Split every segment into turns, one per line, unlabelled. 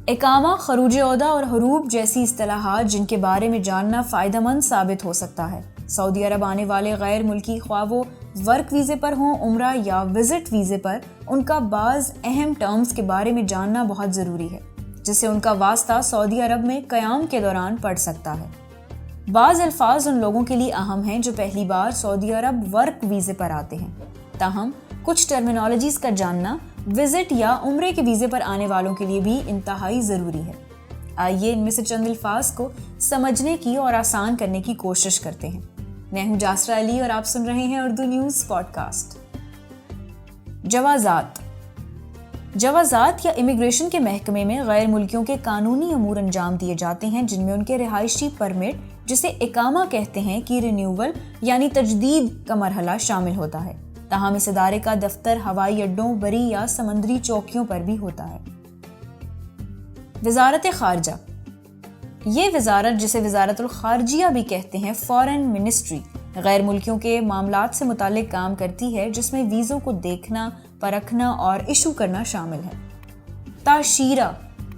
اقامہ، خروج عہدہ اور حروب جیسی اصطلاحات جن کے بارے میں جاننا فائدہ مند ثابت ہو سکتا ہے۔ سعودی عرب آنے والے غیر ملکی خواہ وہ ورک ویزے پر ہوں، عمرہ یا وزٹ ویزے پر، ان کا بعض اہم ٹرمز کے بارے میں جاننا بہت ضروری ہے، جس سے ان کا واسطہ سعودی عرب میں قیام کے دوران پڑ سکتا ہے۔ بعض الفاظ ان لوگوں کے لیے اہم ہیں جو پہلی بار سعودی عرب ورک ویزے پر آتے ہیں، تاہم کچھ ٹرمینالوجیز کا جاننا وزٹ یا عمرے کے ویزے پر آنے والوں کے لیے بھی انتہائی ضروری ہے۔ آئیے ان میں سے چند الفاظ کو سمجھنے کی اور آسان کرنے کی کوشش کرتے ہیں۔ میں ہوں جاسرہ علی اور آپ سن رہے ہیں اردو نیوز پوڈ کاسٹ۔ جوازات یا امیگریشن کے محکمے میں غیر ملکیوں کے قانونی امور انجام دیے جاتے ہیں، جن میں ان کے رہائشی پرمٹ، جسے اقامہ کہتے ہیں، کی رینیول یعنی تجدید کا مرحلہ شامل ہوتا ہے۔ تاہم اس ادارے کا دفتر ہوائی اڈوں، بری یا سمندری چوکیوں پر بھی ہوتا ہے۔ وزارت خارجہ، یہ وزارت، جسے وزارت الخارجیہ بھی کہتے ہیں، فارن منسٹری، غیر ملکیوں کے معاملات سے متعلق کام کرتی ہے، جس میں ویزوں کو دیکھنا، پرکھنا اور ایشو کرنا شامل ہے۔ تاشیرہ،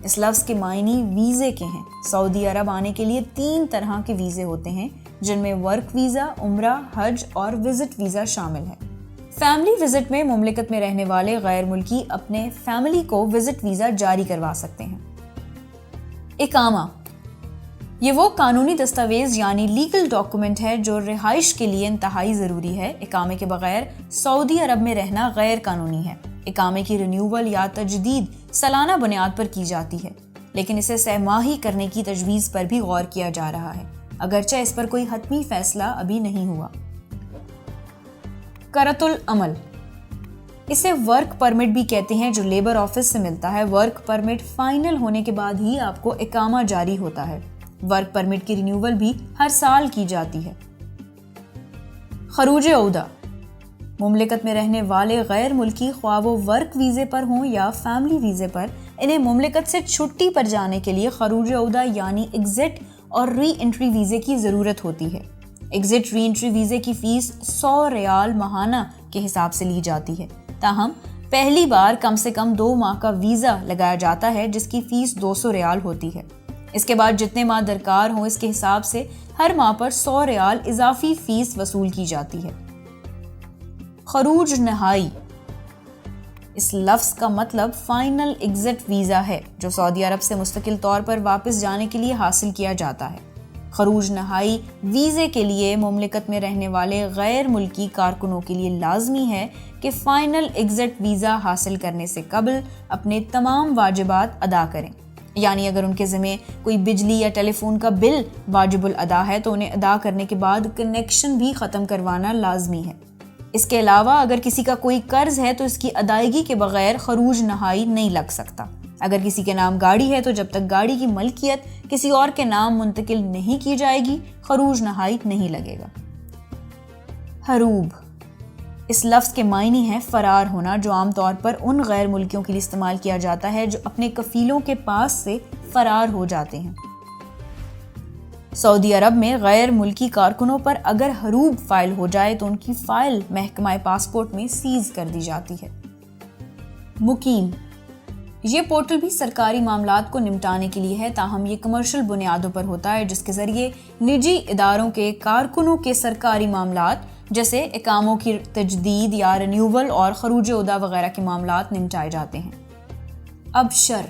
اس لفظ کے معنی ویزے کے ہیں۔ سعودی عرب آنے کے لیے 3 طرح کے ویزے ہوتے ہیں، جن میں ورک ویزا، عمرہ، حج اور وزٹ ویزا شامل ہے۔ فیملی وزٹ میں مملکت میں رہنے والے غیر ملکی اپنے فیملی کو وزٹ ویزا جاری کروا سکتے ہیں۔ اقامہ، یہ وہ قانونی دستاویز یعنی لیگل ڈاکومنٹ ہے جو رہائش کے لیے انتہائی ضروری ہے۔ اقامے کے بغیر سعودی عرب میں رہنا غیر قانونی ہے۔ اقامے کی رینیول یا تجدید سالانہ بنیاد پر کی جاتی ہے، لیکن اسے 6 ماہی کرنے کی تجویز پر بھی غور کیا جا رہا ہے، اگرچہ اس پر کوئی حتمی فیصلہ ابھی نہیں ہوا۔ کرۃ العمل، اسے ورک پرمٹ بھی کہتے ہیں، جو لیبر آفس سے ملتا ہے۔ ورک پرمٹ فائنل ہونے کے بعد ہی آپ کو اقامہ جاری ہوتا ہے۔ ورک پرمٹ کی رینیول بھی ہر سال کی جاتی ہے۔ خروج عہدہ، مملکت میں رہنے والے غیر ملکی خواہ وہ ورک ویزے پر ہوں یا فیملی ویزے پر، انہیں مملکت سے چھٹی پر جانے کے لیے خروج عہدہ یعنی ایگزٹ اور ری انٹری ویزے کی ضرورت ہوتی ہے۔ ایگزٹ ری انٹری ویزے کی فیس 100 ریال ماہانہ کے حساب سے لی جاتی ہے، تاہم پہلی بار کم سے کم 2 ماہ کا ویزا لگایا جاتا ہے، جس کی فیس 200 ریال ہوتی ہے۔ اس کے بعد جتنے ماہ درکار ہوں، اس کے حساب سے ہر ماہ پر 100 ریال اضافی فیس وصول کی جاتی ہے۔ خروج نہائی، اس لفظ کا مطلب فائنل ایگزٹ ویزا ہے، جو سعودی عرب سے مستقل طور پر واپس جانے کے لیے حاصل کیا جاتا ہے۔ خروج نہائی ویزے کے لیے مملکت میں رہنے والے غیر ملکی کارکنوں کے لیے لازمی ہے کہ فائنل ایگزٹ ویزا حاصل کرنے سے قبل اپنے تمام واجبات ادا کریں، یعنی اگر ان کے ذمہ کوئی بجلی یا ٹیلی فون کا بل واجب الادا ہے تو انہیں ادا کرنے کے بعد کنیکشن بھی ختم کروانا لازمی ہے۔ اس کے علاوہ اگر کسی کا کوئی قرض ہے تو اس کی ادائیگی کے بغیر خروج نہائی نہیں لگ سکتا۔ اگر کسی کے نام گاڑی ہے تو جب تک گاڑی کی ملکیت کسی اور کے نام منتقل نہیں کی جائے گی، خروج نہائی نہیں لگے گا۔ حروب، اس لفظ کے معنی ہے فرار ہونا، جو عام طور پر ان غیر ملکیوں کے لیے استعمال کیا جاتا ہے جو اپنے کفیلوں کے پاس سے فرار ہو جاتے ہیں۔ سعودی عرب میں غیر ملکی کارکنوں پر اگر حروب فائل ہو جائے تو ان کی فائل محکمہ پاسپورٹ میں سیز کر دی جاتی ہے۔ مقیم، یہ پورٹل بھی سرکاری معاملات کو نمٹانے کے لیے ہے، تاہم یہ کمرشل بنیادوں پر ہوتا ہے، جس کے ذریعے نجی اداروں کے کارکنوں کے سرکاری معاملات جیسے اقاموں کی تجدید یا رینیول اور خروج عہدہ وغیرہ کے معاملات نمٹائے جاتے ہیں۔ ابشر،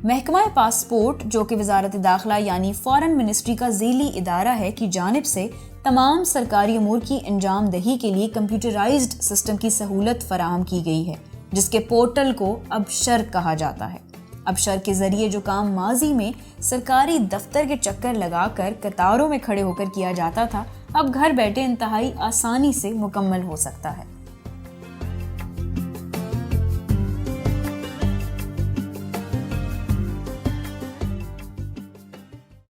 محکمہ پاسپورٹ، جو کہ وزارت داخلہ یعنی فارن منسٹری کا ذیلی ادارہ ہے، کی جانب سے تمام سرکاری امور کی انجام دہی کے لیے کمپیوٹرائزڈ سسٹم کی سہولت فراہم کی گئی ہے، جس کے پورٹل کو ابشر کہا جاتا ہے۔ ابشر کے ذریعے جو کام ماضی میں سرکاری دفتر کے چکر لگا کر قطاروں میں کھڑے ہو کر کیا جاتا تھا، اب گھر بیٹھے انتہائی آسانی سے مکمل ہو سکتا ہے۔